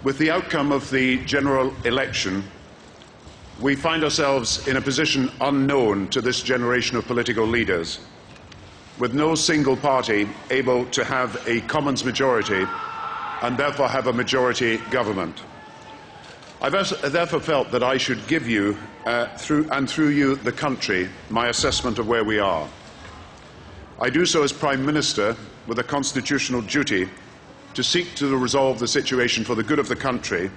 With the outcome of the general election, we find ourselves in a position unknown to this generation of political leaders, with no single party able to have a Commons majority and therefore have a majority government. I've therefore felt that I should give you, through you, the country, my assessment of where we are. I do so as Prime Minister with a constitutional duty to seek to resolve the situation for the good of the country,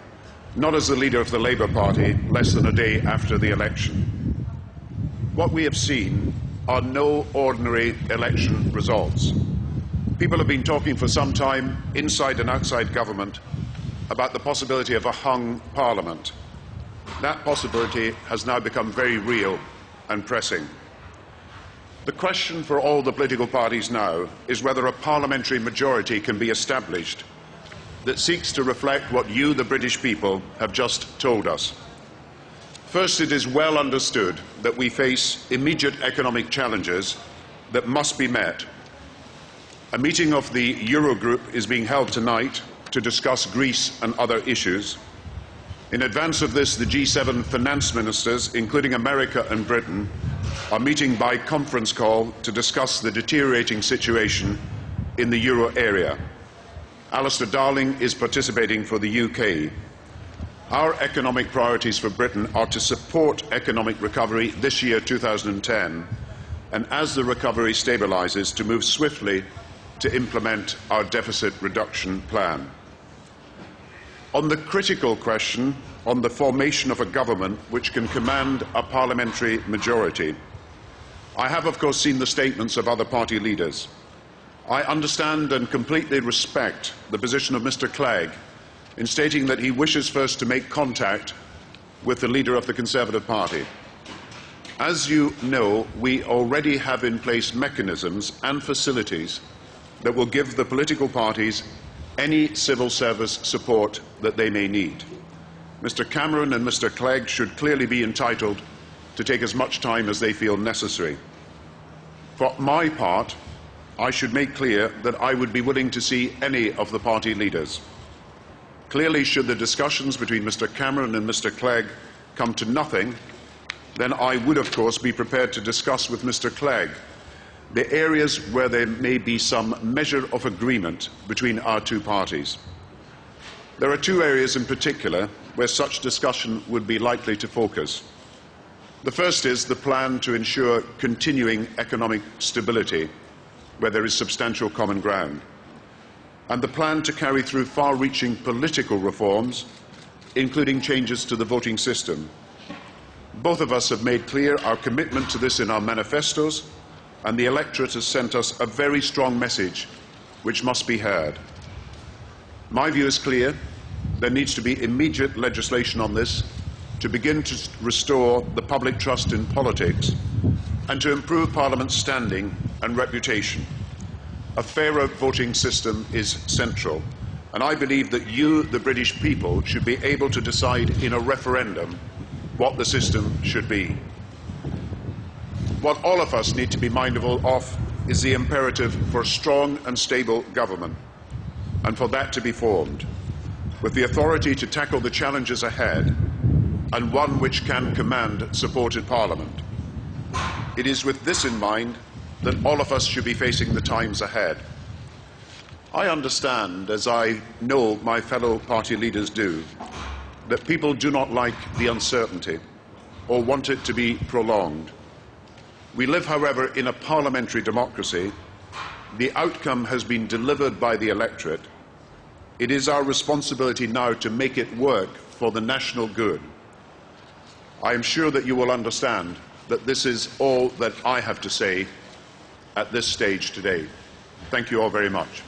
not as the leader of the Labour Party less than a day after the election. What we have seen are no ordinary election results. People have been talking for some time, inside and outside government, about the possibility of a hung parliament. That possibility has now become very real and pressing. The question for all the political parties now is whether a parliamentary majority can be established that seeks to reflect what you, the British people, have just told us. First, it is well understood that we face immediate economic challenges that must be met. A meeting of the Eurogroup is being held tonight to discuss Greece and other issues. In advance of this, the G7 finance ministers, including America and Britain, are meeting by conference call to discuss the deteriorating situation in the euro area. Alistair Darling is participating for the UK. Our economic priorities for Britain are to support economic recovery this year, 2010, and as the recovery stabilises, to move swiftly to implement our deficit reduction plan. On the critical question on the formation of a government which can command a parliamentary majority, I have, of course, seen the statements of other party leaders. I understand and completely respect the position of Mr. Clegg in stating that he wishes first to make contact with the leader of the Conservative Party. As you know, we already have in place mechanisms and facilities that will give the political parties any civil service support that they may need. Mr. Cameron and Mr. Clegg should clearly be entitled to take as much time as they feel necessary. For my part, I should make clear that I would be willing to see any of the party leaders. Clearly, should the discussions between Mr. Cameron and Mr. Clegg come to nothing, then I would, of course, be prepared to discuss with Mr. Clegg the areas where there may be some measure of agreement between our two parties. There are two areas in particular where such discussion would be likely to focus. The first is the plan to ensure continuing economic stability, where there is substantial common ground, and the plan to carry through far-reaching political reforms, including changes to the voting system. Both of us have made clear our commitment to this in our manifestos, and the electorate has sent us a very strong message which must be heard. My view is clear. There needs to be immediate legislation on this to begin to restore the public trust in politics and to improve Parliament's standing and reputation. A fairer voting system is central, and I believe that you, the British people, should be able to decide in a referendum what the system should be. What all of us need to be mindful of is the imperative for a strong and stable government, and for that to be formed, with the authority to tackle the challenges ahead, and one which can command support in Parliament. It is with this in mind that all of us should be facing the times ahead. I understand, as I know my fellow party leaders do, that people do not like the uncertainty or want it to be prolonged. We live, however, in a parliamentary democracy. The outcome has been delivered by the electorate. It is our responsibility now to make it work for the national good. I am sure that you will understand that this is all that I have to say at this stage today. Thank you all very much.